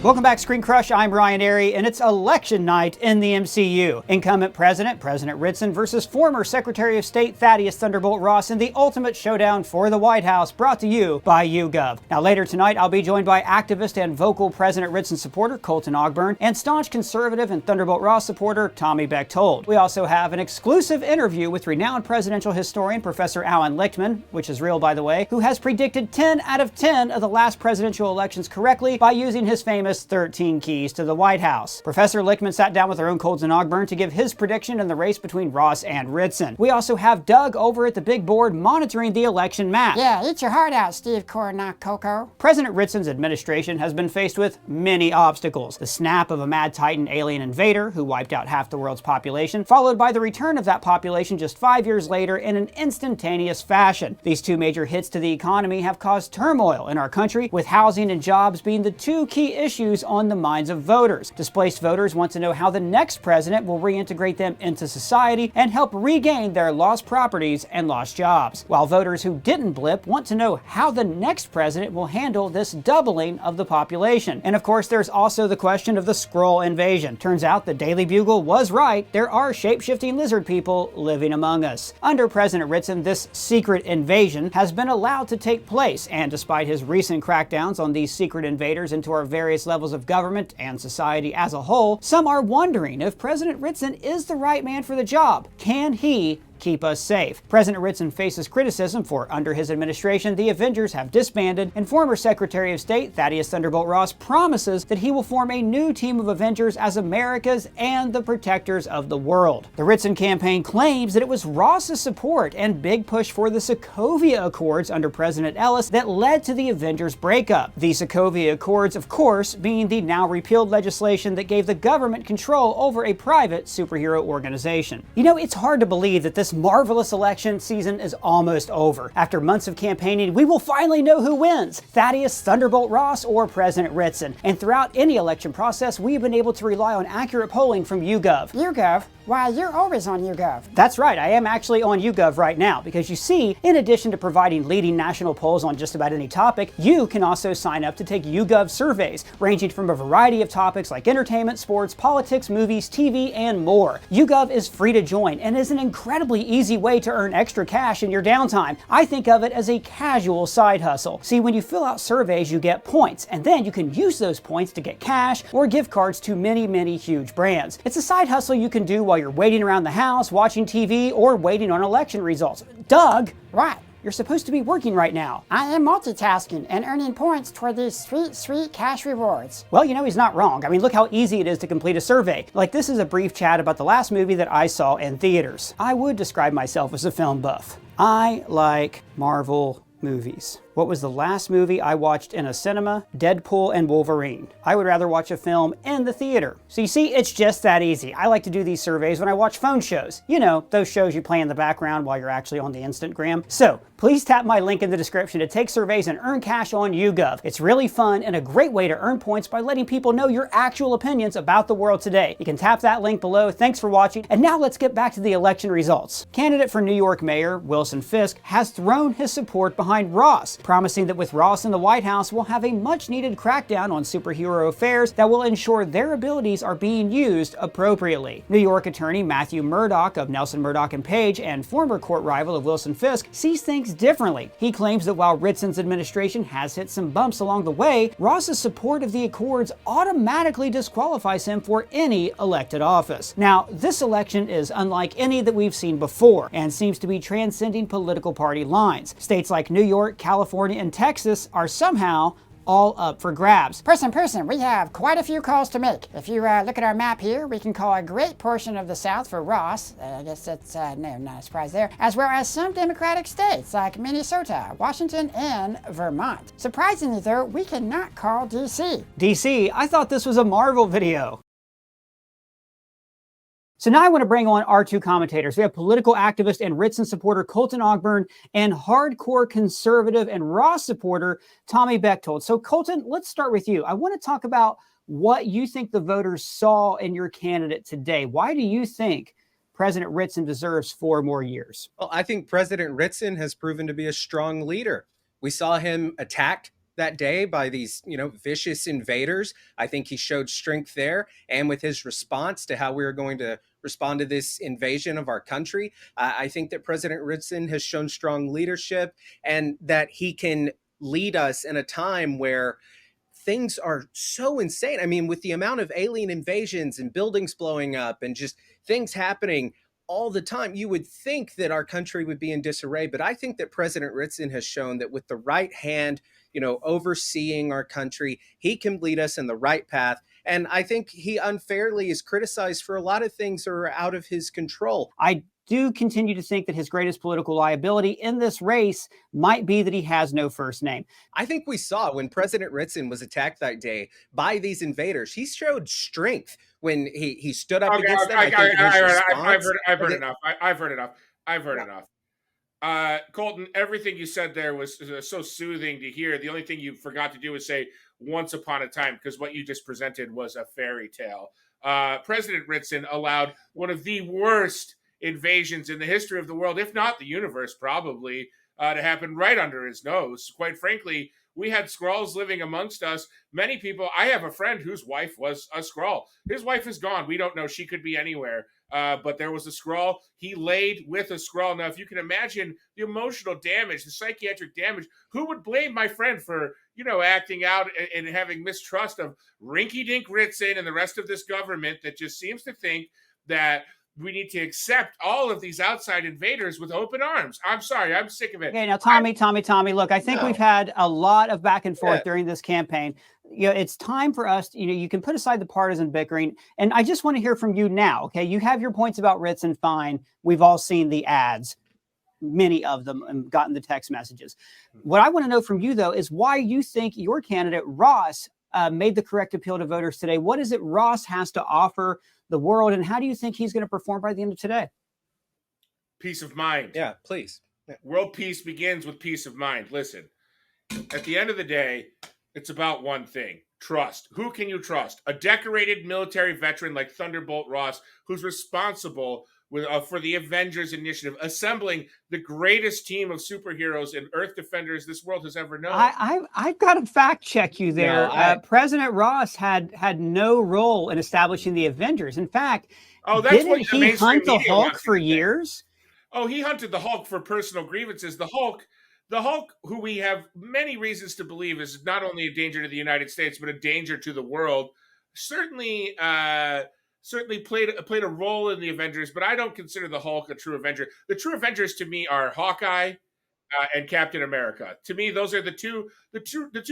Welcome back, ScreenCrush. I'm Ryan Airy, and it's election night in the MCU. Incumbent President Ritson versus former Secretary of State Thaddeus Thunderbolt Ross in the ultimate showdown for the White House, brought to you by YouGov. Now, later tonight, I'll be joined by activist and vocal President Ritson supporter Colton Ogburn and staunch conservative and Thunderbolt Ross supporter Tommy Bechtold. We also have an exclusive interview with renowned presidential historian Professor Allan Lichtman, which is real, by the way, who has predicted 10 out of 10 of the last presidential elections correctly by using his famous 13 keys to the White House. Professor Lichtman sat down with our own Colton Ogburn to give his prediction in the race between Ross and Ritson. We also have Doug over at the big board monitoring the election map. Yeah, eat your heart out, Steve Coco. President Ritson's administration has been faced with many obstacles. The snap of a mad titan alien invader who wiped out half the world's population, followed by the return of that population just 5 years later in an instantaneous fashion. These two major hits to the economy have caused turmoil in our country, with housing and jobs being the two key issues on the minds of voters. Displaced voters want to know how the next president will reintegrate them into society and help regain their lost properties and lost jobs, while voters who didn't blip want to know how the next president will handle this doubling of the population. And of course, there's also the question of the Skrull invasion. Turns out the Daily Bugle was right. There are shape-shifting lizard people living among us. Under President Ritson, this secret invasion has been allowed to take place, and despite his recent crackdowns on these secret invaders into our various levels of government and society as a whole, some are wondering if President Ritson is the right man for the job. Can he keep us safe? President Ritson faces criticism for, under his administration, the Avengers have disbanded, and former Secretary of State Thaddeus Thunderbolt Ross promises that he will form a new team of Avengers as America's and the protectors of the world. The Ritson campaign claims that it was Ross's support and big push for the Sokovia Accords under President Ellis that led to the Avengers breakup. The Sokovia Accords, of course, being the now repealed legislation that gave the government control over a private superhero organization. You know, it's hard to believe that this marvelous election season is almost over. After months of campaigning, we will finally know who wins, Thaddeus Thunderbolt Ross or President Ritson. And throughout any election process, we've been able to rely on accurate polling from YouGov. YouGov? Why, you're always on YouGov. That's right, I am actually on YouGov right now, because you see, in addition to providing leading national polls on just about any topic, you can also sign up to take YouGov surveys, ranging from a variety of topics like entertainment, sports, politics, movies, TV, and more. YouGov is free to join and is an incredibly easy way to earn extra cash in your downtime. I think of it as a casual side hustle. See, when you fill out surveys, you get points, and then you can use those points to get cash or gift cards to many huge brands. It's a side hustle you can do while you're waiting around the house, watching TV, or waiting on election results. Doug! What? You're supposed to be working right now. I am multitasking and earning points toward these sweet cash rewards. Well, you know, he's not wrong. I mean, look how easy it is to complete a survey. Like, this is a brief chat about the last movie that I saw in theaters. I would describe myself as a film buff. I like Marvel movies. What was the last movie I watched in a cinema? Deadpool and Wolverine. I would rather watch a film in the theater. So you see, it's just that easy. I like to do these surveys when I watch phone shows. You know, those shows you play in the background while you're actually on the Instagram. So please tap my link in the description to take surveys and earn cash on YouGov. It's really fun and a great way to earn points by letting people know your actual opinions about the world today. You can tap that link below. Thanks for watching. And now let's get back to the election results. Candidate for New York Mayor Wilson Fisk has thrown his support behind Ross, promising that with Ross in the White House, we'll have a much-needed crackdown on superhero affairs that will ensure their abilities are being used appropriately. New York attorney Matthew Murdoch of Nelson Murdoch and Page, and former court rival of Wilson Fisk, sees things differently. He claims that while Ritson's administration has hit some bumps along the way, Ross's support of the Accords automatically disqualifies him for any elected office. Now, this election is unlike any that we've seen before, and seems to be transcending political party lines. States like New York, California, and Texas are somehow all up for grabs. Person, we have quite a few calls to make. If you look at our map here, we can call a great portion of the South for Ross. I guess that's no, not a surprise there. As well as some Democratic states like Minnesota, Washington, and Vermont. Surprisingly though, we cannot call DC. DC? I thought this was a Marvel video. So now I want to bring on our two commentators. We have political activist and Ritson supporter Colton Ogburn and hardcore conservative and Ross supporter Tommy Bechtold. So Colton, let's start with you. I want to talk about what you think the voters saw in your candidate today. Why do you think President Ritson deserves 4 more years? Well, I think President Ritson has proven to be a strong leader. We saw him attack that day by these, vicious invaders. I think he showed strength there. And with his response to how we were going to respond to this invasion of our country, I think that President Ritson has shown strong leadership and that he can lead us in a time where things are so insane. I mean, with the amount of alien invasions and buildings blowing up and just things happening all the time, you would think that our country would be in disarray. But I think that President Ritson has shown that with the right hand, overseeing our country, he can lead us in the right path. And I think he unfairly is criticized for a lot of things that are out of his control. I do continue to think that his greatest political liability in this race might be that he has no first name. I think we saw when President Ritson was attacked that day by these invaders, he showed strength when he stood up against them. I've heard enough. I've heard enough. Colton, everything you said there was so soothing to hear. The only thing you forgot to do was say once upon a time, because what you just presented was a fairy tale. President Ritson allowed one of the worst invasions in the history of the world, if not the universe, probably, to happen right under his nose. Quite frankly, we had Skrulls living amongst us. Many people, I have a friend whose wife was a Skrull. His wife is gone. We don't know. She could be anywhere. But there was a Skrull. He laid with a Skrull. Now, if you can imagine the emotional damage, the psychiatric damage, who would blame my friend for, acting out and having mistrust of Rinky-Dink Ritson and the rest of this government that just seems to think that we need to accept all of these outside invaders with open arms. I'm sorry. I'm sick of it. Okay, now, Tommy, look, I think we've had a lot of back and forth during this campaign. It's time for us, you can put aside the partisan bickering. And I just want to hear from you now, okay? You have your points about Ritson, fine. We've all seen the ads, many of them, and gotten the text messages. What I want to know from you, though, is why you think your candidate, Ross, made the correct appeal to voters today. What is it Ross has to offer the world, and how do you think he's going to perform by the end of today? Peace of mind. Yeah, please. Yeah. World peace begins with peace of mind. Listen, at the end of the day, it's about one thing: trust. Who can you trust? A decorated military veteran like Thunderbolt Ross, who's responsible for the Avengers Initiative, assembling the greatest team of superheroes and Earth defenders this world has ever known. I've got to fact check you there. President Ross had no role in establishing the Avengers. In fact, didn't he hunt the Hulk for years? Oh, he hunted the Hulk for personal grievances. The Hulk, who we have many reasons to believe is not only a danger to the United States, but a danger to the world, certainly played a role in the Avengers, but I don't consider the Hulk a true Avenger. The true Avengers to me are Hawkeye and Captain America. To me, those are the two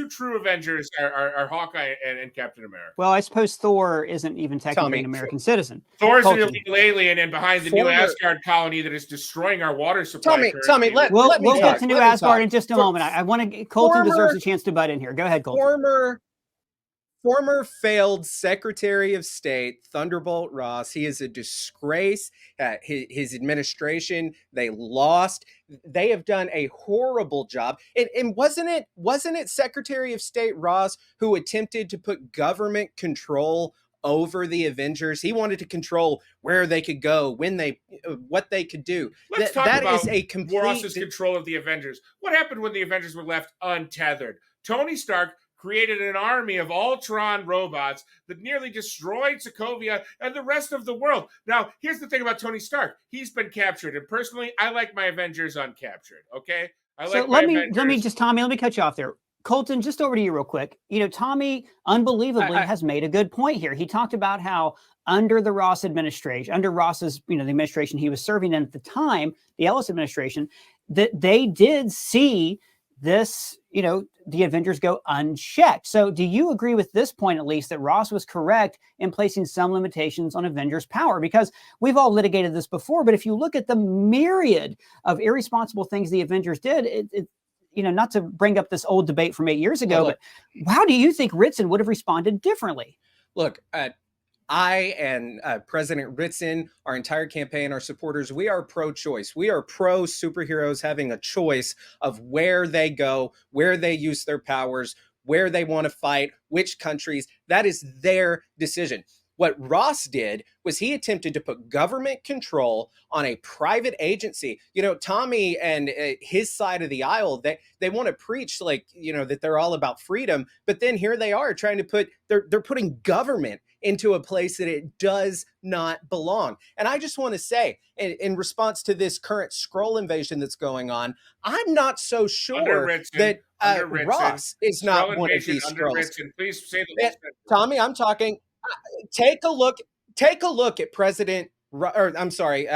true Avengers are Hawkeye and Captain America. Well, I suppose Thor isn't even technically an American citizen. Thor's an illegal alien and behind the new Asgard colony that is destroying our water supply. Tommy, we'll get to New Asgard in just a moment. I want to. Colton deserves a chance to butt in here. Go ahead, Colton. Former failed Secretary of State Thunderbolt Ross. He is a disgrace. His administration, they lost. They have done a horrible job. And wasn't it Secretary of State Ross who attempted to put government control over the Avengers? He wanted to control where they could go, what they could do. Let's talk about Ross's control of the Avengers. What happened when the Avengers were left untethered? Tony Stark created an army of Ultron robots that nearly destroyed Sokovia and the rest of the world. Now, here's the thing about Tony Stark. He's been captured. And personally, I like my Avengers uncaptured, okay? Let me cut you off there. Colton, just over to you real quick. Tommy unbelievably has made a good point here. He talked about how under the Ross administration, under Ross's, the administration he was serving in at the time, the Ellis administration, that they did see this, the Avengers go unchecked. So do you agree with this point, at least, that Ross was correct in placing some limitations on Avengers' power? Because we've all litigated this before, but if you look at the myriad of irresponsible things the Avengers did, not to bring up this old debate from 8 years ago, but how do you think Ritson would have responded differently? Look, I and President Ritson, our entire campaign, our supporters, we are pro-choice. We are pro-superheroes having a choice of where they go, where they use their powers, where they want to fight, which countries. That is their decision. What Ross did was he attempted to put government control on a private agency. You know, Tommy and his side of the aisle, they want to preach like, you know, that they're all about freedom, but then here they are trying to put, they're putting government into a place that it does not belong. And I just want to say, in response to this current scroll invasion that's going on, I'm not so sure that Ross is not one of these scrolls. Please say the Tommy, I'm talking. Take a look at President, or I'm sorry,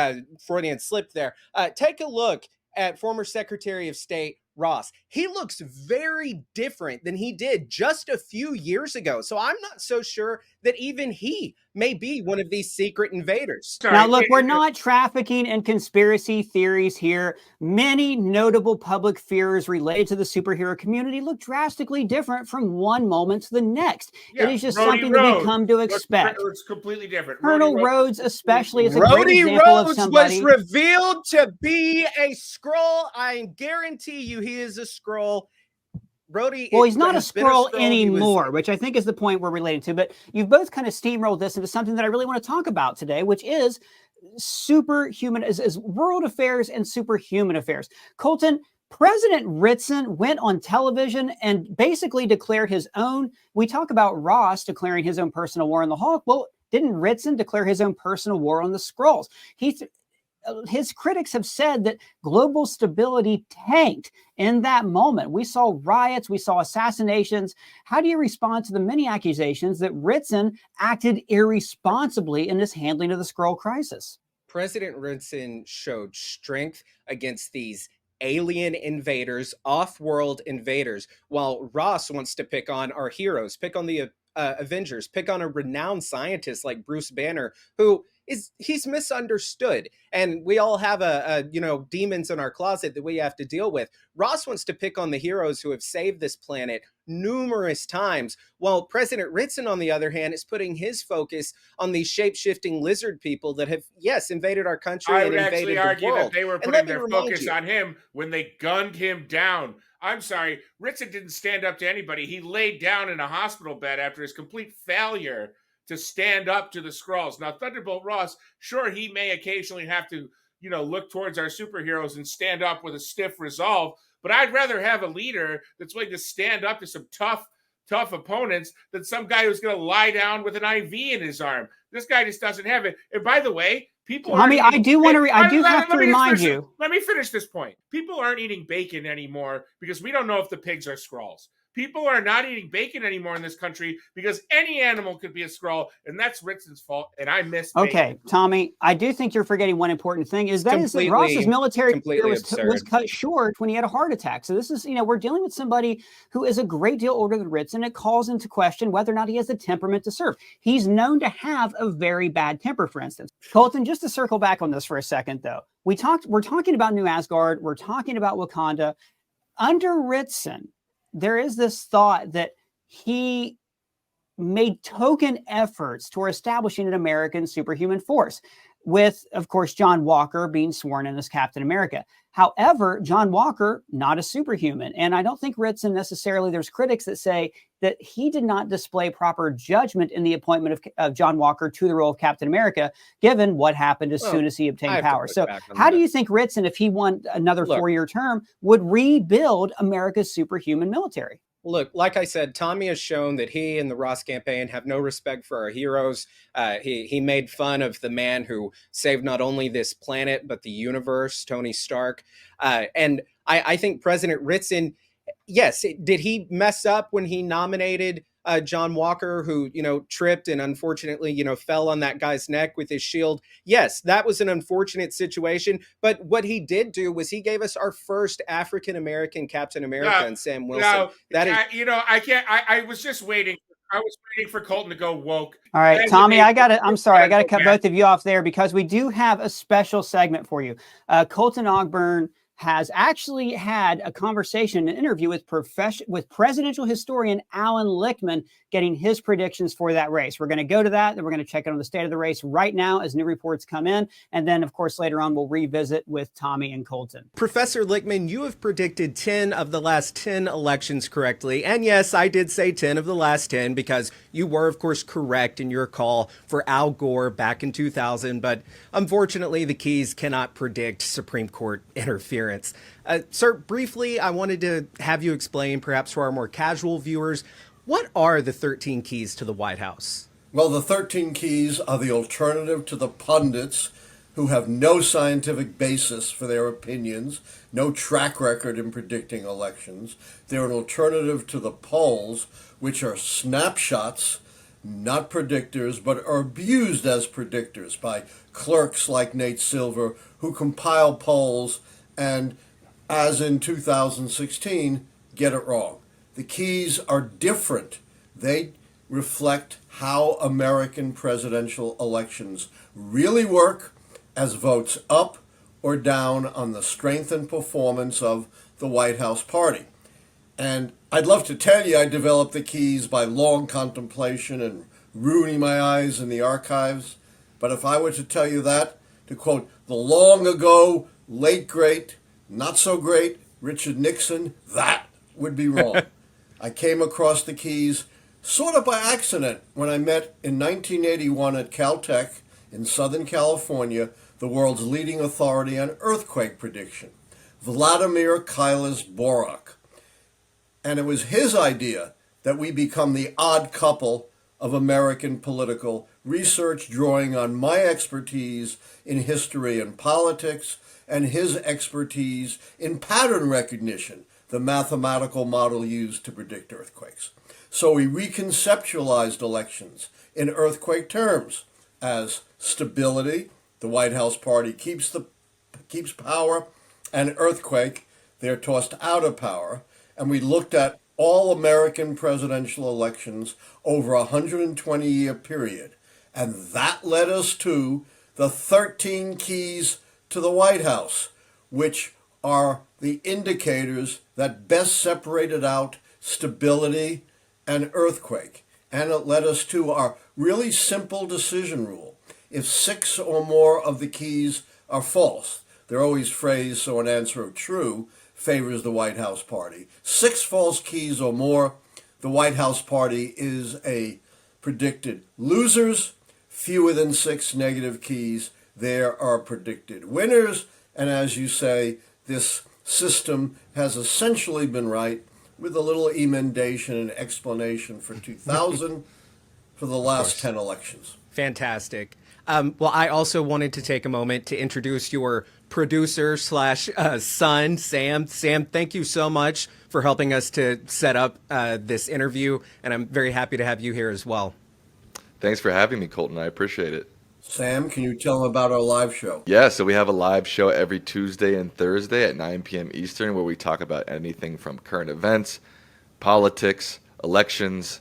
Freudian slip there. Take a look at former Secretary of State Ross. He looks very different than he did just a few years ago. So I'm not so sure that even he may be one of these secret invaders. Now, look, we're not trafficking in conspiracy theories here. Many notable public fears related to the superhero community look drastically different from one moment to the next. Yeah, it is just something that we come to expect. It's completely different. Colonel Rhodes especially is a great example of somebody. Was revealed to be a Skrull. I guarantee you he is a Skrull. Rhodey, well, he's not a Skrull anymore, which I think is the point we're relating to. But you've both kind of steamrolled this into something that I really want to talk about today, which is superhuman, is world affairs and superhuman affairs. Colton, President Ritson went on television and basically declared his own. We talk about Ross declaring his own personal war on the Hulk. Well, didn't Ritson declare his own personal war on the Skrulls? His critics have said that global stability tanked in that moment. We saw riots, we saw assassinations. How do you respond to the many accusations that Ritson acted irresponsibly in his handling of the Skrull crisis? President Ritson showed strength against these alien invaders, off-world invaders, while Ross wants to pick on our heroes, pick on the Avengers, pick on a renowned scientist like Bruce Banner, who he's misunderstood, and we all have demons in our closet that we have to deal with. Ross wants to pick on the heroes who have saved this planet numerous times, while President Ritson, on the other hand, is putting his focus on these shape-shifting lizard people that have, yes, invaded our country and invaded the world. I would actually argue that they were putting their focus on him when they gunned him down. I'm sorry, Ritson didn't stand up to anybody. He laid down in a hospital bed after his complete failure to stand up to the Skrulls. Now, Thunderbolt Ross, sure, he may occasionally have to, look towards our superheroes and stand up with a stiff resolve, but I'd rather have a leader that's willing to stand up to some tough opponents than some guy who's going to lie down with an IV in his arm. This guy just doesn't have it. And by the way, people I do have to remind you. Let me finish this point. People aren't eating bacon anymore because we don't know if the pigs are Skrulls. People are not eating bacon anymore in this country because any animal could be a Skrull, and that's Ritson's fault, and I miss bacon. Okay, Tommy, I do think you're forgetting one important thing, is that Ross's military career was cut short when he had a heart attack. So this is, we're dealing with somebody who is a great deal older than Ritson. It calls into question whether or not he has the temperament to serve. He's known to have a very bad temper, for instance. Colton, just to circle back on this for a second, though. We're talking about New Asgard. We're talking about Wakanda. Under Ritson, there is this thought that he made token efforts toward establishing an American superhuman force, with, of course, John Walker being sworn in as Captain America. However, John Walker, not a superhuman. And I don't think Ritson necessarily, there's critics that say that he did not display proper judgment in the appointment of John Walker to the role of Captain America, given what happened as soon as he obtained power. So how do you think Ritson, if he won another 4-year term, would rebuild America's superhuman military? Look, like I said, Tommy has shown that he and the Ross campaign have no respect for our heroes. He made fun of the man who saved not only this planet, but the universe, Tony Stark. And I think President Ritson, yes, did he mess up when he nominated John Walker, who, tripped and unfortunately, fell on that guy's neck with his shield? Yes, that was an unfortunate situation. But what he did do was he gave us our first African-American Captain America and Sam Wilson. I was just waiting. I was waiting for Colton to go woke. All right, Tommy, I got to cut both of you off there because we do have a special segment for you. Colton Ogburn has actually had a conversation, an interview with presidential historian Allan Lichtman, getting his predictions for that race. We're going to go to that, then we're going to check in on the state of the race right now as new reports come in, and then, of course, later on we'll revisit with Tommy and Colton. Professor Lichtman, you have predicted 10 of the last 10 elections correctly, and yes, I did say 10 of the last 10 because you were, of course, correct in your call for Al Gore back in 2000, but unfortunately the keys cannot predict Supreme Court interference. Sir, briefly, I wanted to have you explain, perhaps for our more casual viewers, what are the 13 keys to the White House? Well, the 13 keys are the alternative to the pundits who have no scientific basis for their opinions, no track record in predicting elections. They're an alternative to the polls, which are snapshots, not predictors, but are abused as predictors by clerks like Nate Silver, who compile polls and, as in 2016, get it wrong. The keys are different. They reflect how American presidential elections really work as votes up or down on the strength and performance of the White House party. And I'd love to tell you I developed the keys by long contemplation and ruining my eyes in the archives. But if I were to tell you that, to quote the long ago, late great, not so great Richard Nixon, that would be wrong. I came across the keys sort of by accident when I met in 1981 at Caltech in Southern California the world's leading authority on earthquake prediction, Vladimir Kailas-Borak. And it was his idea that we become the odd couple of American political research, drawing on my expertise in history and politics and his expertise in pattern recognition, the mathematical model used to predict earthquakes. So we reconceptualized elections in earthquake terms as stability, the White House party keeps power, and earthquake, they're tossed out of power. And we looked at all American presidential elections over a 120-year period. And that led us to the 13 keys to the White House, which are the indicators that best separated out stability and earthquake. And it led us to our really simple decision rule. If 6 or more of the keys are false, they're always phrased so an answer of true favors the White House party. 6 false keys or more, the White House party is a predicted losers. Fewer than 6 negative keys, there are predicted winners. And as you say, this system has essentially been right, with a little emendation and explanation for 2000 for the last 10 elections. Fantastic. Well, I also wanted to take a moment to introduce your producer / son, Sam. Sam, thank you so much for helping us to set up this interview, and I'm very happy to have you here as well. Thanks for having me, Colton. I appreciate it. Sam, can you tell them about our live show? Yeah, so we have a live show every Tuesday and Thursday at 9 p.m. Eastern where we talk about anything from current events, politics, elections,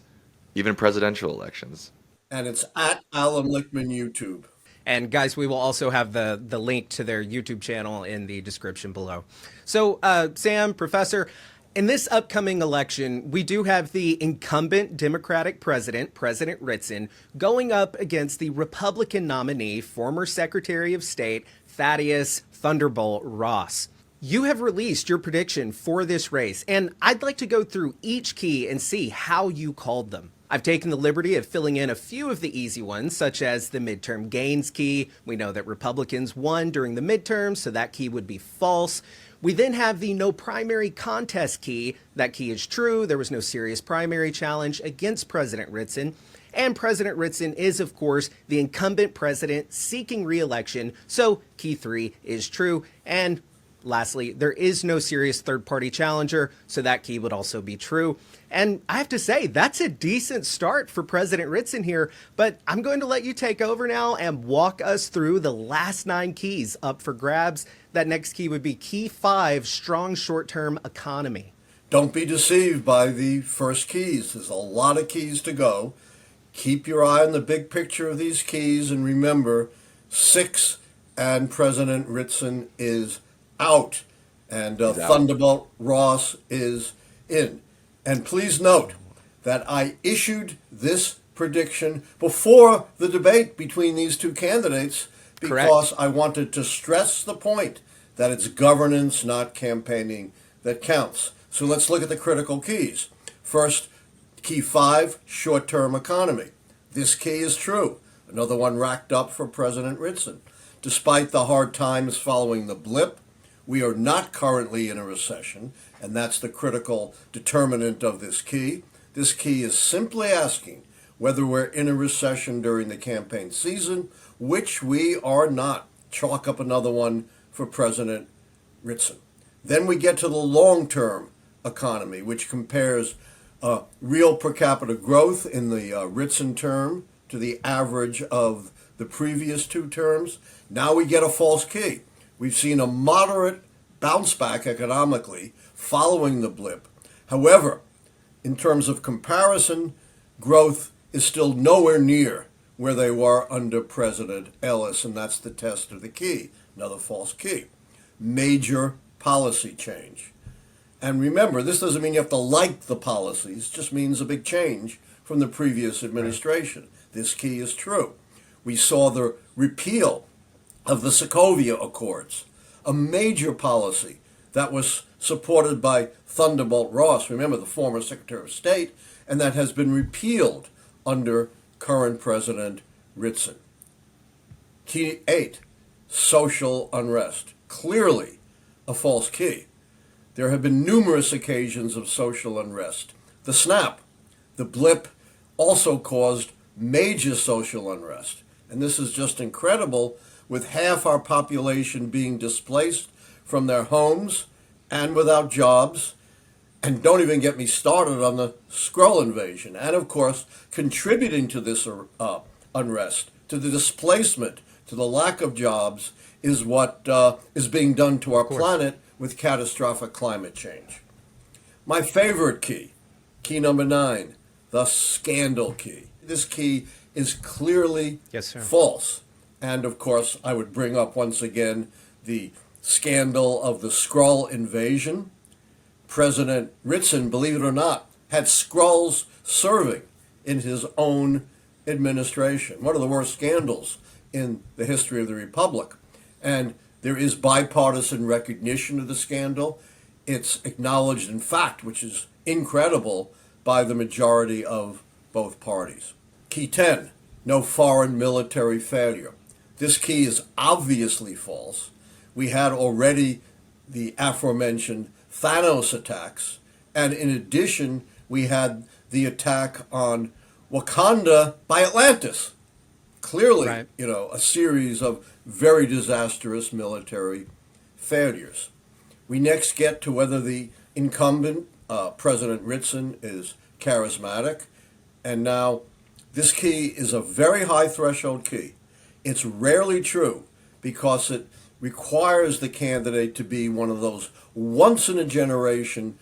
even presidential elections. And it's at Allan Lichtman YouTube. And guys, we will also have the link to their YouTube channel in the description below. So, Sam, Professor, in this upcoming election, we do have the incumbent Democratic president, President Ritson, going up against the Republican nominee, former Secretary of State, Thaddeus Thunderbolt Ross. You have released your prediction for this race, and I'd like to go through each key and see how you called them. I've taken the liberty of filling in a few of the easy ones, such as the midterm gains key. We know that Republicans won during the midterms, so that key would be false. We then have the no primary contest key. That key is true. There was no serious primary challenge against President Ritson. And President Ritson is, of course, the incumbent president seeking re-election, so key 3 is true. And lastly, there is no serious third-party challenger, so that key would also be true. And I have to say, that's a decent start for President Ritson here, but I'm going to let you take over now and walk us through the last 9 keys up for grabs. That next key would be key 5, strong short-term economy. Don't be deceived by the first keys. There's a lot of keys to go. Keep your eye on the big picture of these keys, and remember, 6 and President Ritson is out. and He's out. Thunderbolt Ross is in. And please note that I issued this prediction before the debate between these two candidates because Correct. I wanted to stress the point that it's governance, not campaigning, that counts. So let's look at the critical keys. First, key 5, short-term economy. This key is true. Another one racked up for President Ritson. Despite the hard times following the blip, we are not currently in a recession, and that's the critical determinant of this key. This key is simply asking whether we're in a recession during the campaign season, which we are not. Chalk up another one for President Ritson. Then we get to the long-term economy, which compares real per capita growth in the Ritson term to the average of the previous two terms. Now we get a false key. We've seen a moderate bounce back economically following the blip. However, in terms of comparison, growth is still nowhere near where they were under President Ellis, and that's the test of the key. Another false key. Major policy change. And remember, this doesn't mean you have to like the policies, it just means a big change from the previous administration. This key is true. We saw the repeal of the Sokovia Accords, a major policy that was supported by Thunderbolt Ross, remember the former Secretary of State, and that has been repealed under current President Ritson. Key 8, social unrest. Clearly a false key. There have been numerous occasions of social unrest. The snap, the blip, also caused major social unrest. And this is just incredible, with half our population being displaced from their homes and without jobs. And don't even get me started on the Skrull invasion. And of course, contributing to this unrest, to the displacement, to the lack of jobs, is what is being done to our planet with catastrophic climate change. My favorite key, key number 9, the scandal key. This key is clearly false. And of course, I would bring up once again the scandal of the Skrull invasion. President Ritson, believe it or not, had Skrulls serving in his own administration. One of the worst scandals in the history of the Republic. And there is bipartisan recognition of the scandal. It's acknowledged in fact, which is incredible, by the majority of both parties. Key 10, no foreign military failure. This key is obviously false. We had already the aforementioned Thanos attacks, and in addition, we had the attack on Wakanda by Atlantis. Clearly, a series of very disastrous military failures. We next get to whether the incumbent, President Ritson, is charismatic. And now, this key is a very high threshold key. It's rarely true because it requires the candidate to be one of those once-in-a-generation,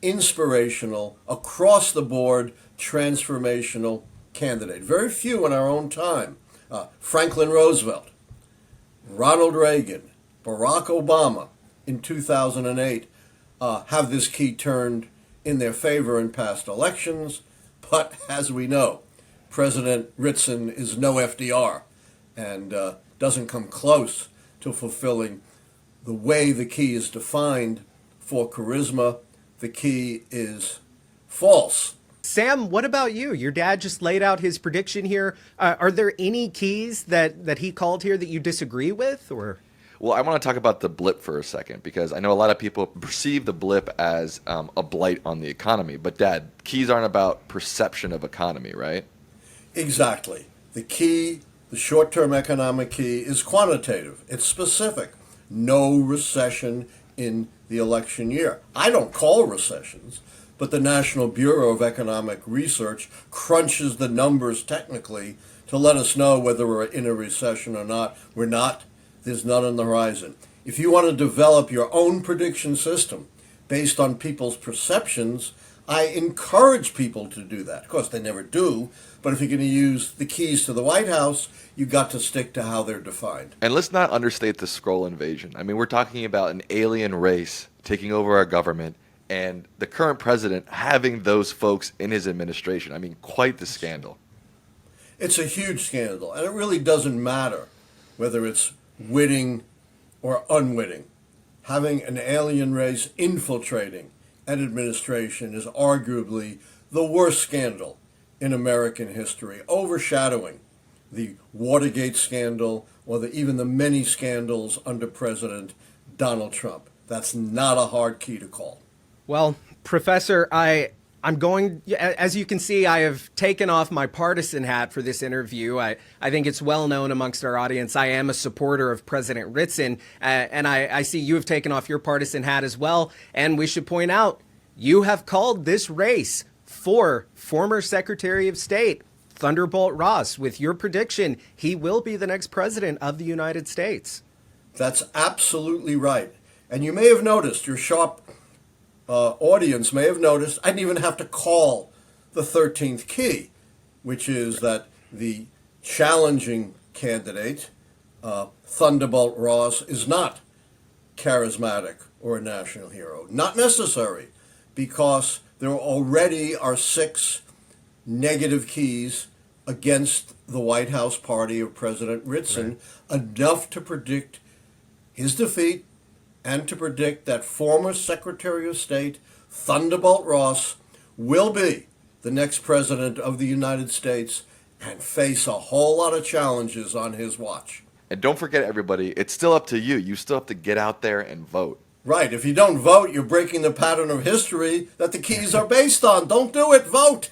inspirational, across-the-board, transformational candidate. Very few in our own time. Franklin Roosevelt, Ronald Reagan, Barack Obama in 2008 have this key turned in their favor in past elections. But as we know, President Ritson is no FDR and doesn't come close to fulfilling the way the key is defined for charisma. The key is false. Sam, what about you? Your dad just laid out his prediction here. Are there any keys that he called here that you disagree with, or? Well, I want to talk about the blip for a second, because I know a lot of people perceive the blip as a blight on the economy. But Dad, keys aren't about perception of economy, right? Exactly. The key, the short-term economic key, is quantitative. It's specific. No recession in the election year. I don't call recessions, but the National Bureau of Economic Research crunches the numbers technically to let us know whether we're in a recession or not. We're not. There's none on the horizon. If you want to develop your own prediction system based on people's perceptions, I encourage people to do that. Of course, they never do, but if you're going to use the keys to the White House, you got to stick to how they're defined. And let's not understate the Skrull invasion. I mean, we're talking about an alien race taking over our government, and the current president having those folks in his administration. I mean, quite the scandal. It's a huge scandal, and it really doesn't matter whether it's witting or unwitting. Having an alien race infiltrating an administration is arguably the worst scandal in American history, overshadowing the Watergate scandal or even the many scandals under President Donald Trump. That's not a hard key to call. Well, Professor, I'm going, as you can see, I have taken off my partisan hat for this interview. I think it's well known amongst our audience. I am a supporter of President Ritson, and I see you have taken off your partisan hat as well. And we should point out, you have called this race for former Secretary of State Thunderbolt Ross. With your prediction, he will be the next president of the United States. That's absolutely right. And you may have noticed, your sharp audience may have noticed, I didn't even have to call the 13th key, which is that the challenging candidate, Thunderbolt Ross, is not charismatic or a national hero. Not necessary, because there already are 6 negative keys against the White House party of President Ritson, right, enough to predict his defeat and to predict that former Secretary of State Thunderbolt Ross will be the next president of the United States and face a whole lot of challenges on his watch. And don't forget, everybody, it's still up to you. You still have to get out there and vote. Right. If you don't vote, you're breaking the pattern of history that the keys are based on. Don't do it. Vote.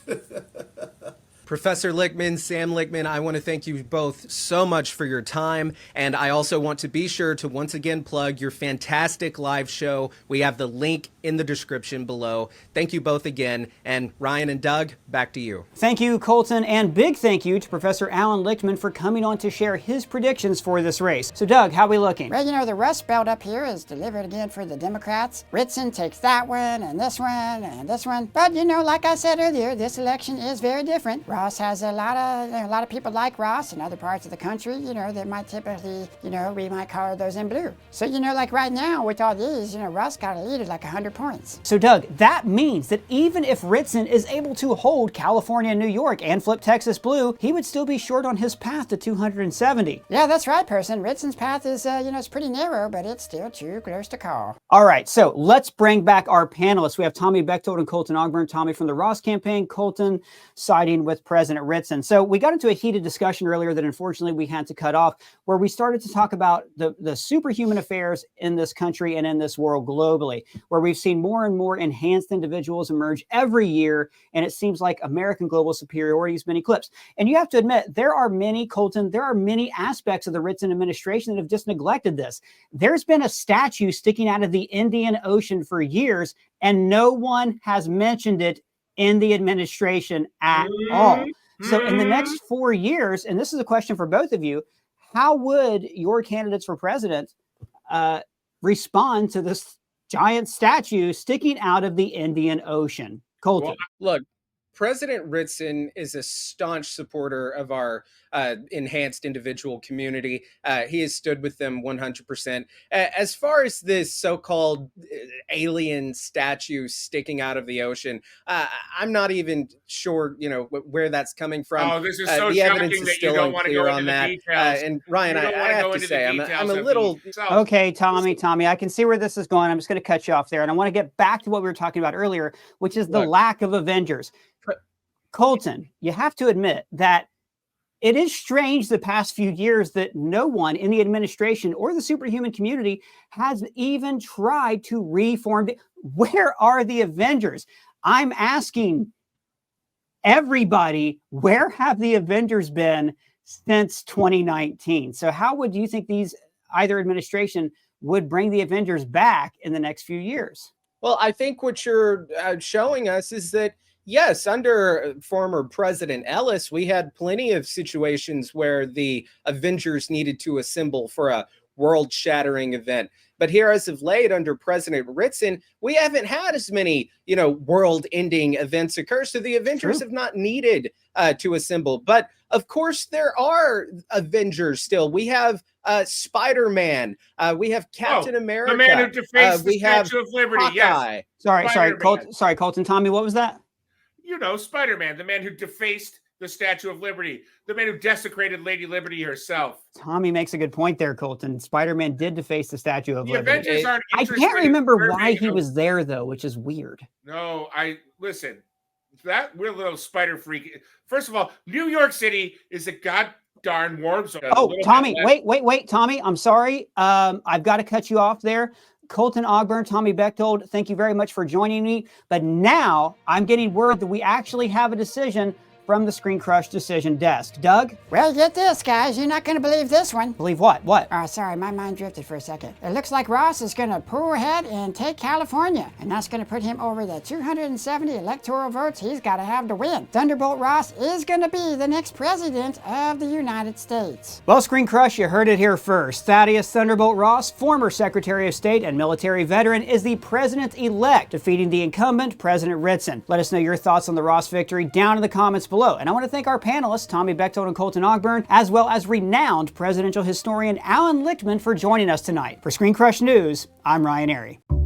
Professor Lichtman, Sam Lichtman, I want to thank you both so much for your time. And I also want to be sure to once again plug your fantastic live show. We have the link in the description below. Thank you both again. And Ryan and Doug, back to you. Thank you, Colton, and big thank you to Professor Allan Lichtman for coming on to share his predictions for this race. So, Doug, how are we looking? Well, you know, the Rust Belt up here is delivered again for the Democrats. Ritson takes that one and this one and this one. But, you know, like I said earlier, this election is very different. Ross has a lot of people like Ross in other parts of the country, you know, that might typically, you know, we might call those in blue. So, you know, like right now with all these, you know, Ross got a lead at like 100 points. So, Doug, that means that even if Ritson is able to hold California and New York and flip Texas blue, he would still be short on his path to 270. Yeah, that's right, person. Ritson's path is, you know, it's pretty narrow, but it's still too close to call. All right, so let's bring back our panelists. We have Tommy Bechtold and Colton Ogburn. Tommy from the Ross campaign, Colton siding with President Ritson. So we got into a heated discussion earlier that unfortunately we had to cut off, where we started to talk about the superhuman affairs in this country and in this world globally, where we've seen more and more enhanced individuals emerge every year, and it seems like American global superiority has been eclipsed. And you have to admit, there are many, Colton, there are many aspects of the Ritson administration that have just neglected this. There's been a statue sticking out of the Indian Ocean for years, and no one has mentioned it in the administration at all. So in the next 4 years, and this is a question for both of you, how would your candidates for president respond to this giant statue sticking out of the Indian Ocean? Colton. Well, look, President Ritson is a staunch supporter of our enhanced individual community. He has stood with them 100%. As far as this so-called alien statue sticking out of the ocean, I'm not even sure, you know, where that's coming from. Oh, this is so the shocking evidence is that you still don't want to go unclear into on the that. details. And Ryan, I have to say, I'm a little... Okay, Tommy, I can see where this is going. I'm just going to cut you off there. And I want to get back to what we were talking about earlier, which is the lack of Avengers. Colton, you have to admit that it is strange the past few years that no one in the administration or the superhuman community has even tried to reform. Where are the Avengers? I'm asking everybody, where have the Avengers been since 2019? So how would you think either administration would bring the Avengers back in the next few years? Well, I think what you're showing us is that, yes, under former President Ellis, we had plenty of situations where the Avengers needed to assemble for a world-shattering event. But here, as of late, under President Ritson, we haven't had as many, world-ending events occur. So the Avengers have not needed to assemble. But of course, there are Avengers still. We have Spider-Man. We have Captain America. The man who defaced the Statue of Liberty. Hawkeye. Yes. Sorry, Colton. Tommy, what was that? Spider-Man, the man who defaced the Statue of Liberty, the man who desecrated Lady Liberty herself. Tommy makes a good point there, Colton. Spider-Man did deface the Statue of Liberty. Avengers aren't I can't remember why he was there, though, which is weird. No, listen. That weird little spider freak. First of all, New York City is a darn warm zone. Oh, Tommy, wait, Tommy. I'm sorry. I've got to cut you off there. Colton, Ogburn, Tommy Bechtold, thank you very much for joining me. But now I'm getting word that we actually have a decision from the ScreenCrush decision desk. Doug? Well, get this, guys. You're not going to believe this one. Believe what? What? Oh, sorry. My mind drifted for a second. It looks like Ross is going to pull ahead and take California. And that's going to put him over the 270 electoral votes he's got to have to win. Thunderbolt Ross is going to be the next president of the United States. Well, ScreenCrush, you heard it here first. Thaddeus Thunderbolt Ross, former Secretary of State and military veteran, is the president-elect, defeating the incumbent President Ritson. Let us know your thoughts on the Ross victory down in the comments below. And I want to thank our panelists, Tommy Bechtold and Colton Ogburn, as well as renowned presidential historian Allan Lichtman for joining us tonight. For ScreenCrush News, I'm Ryan Airy.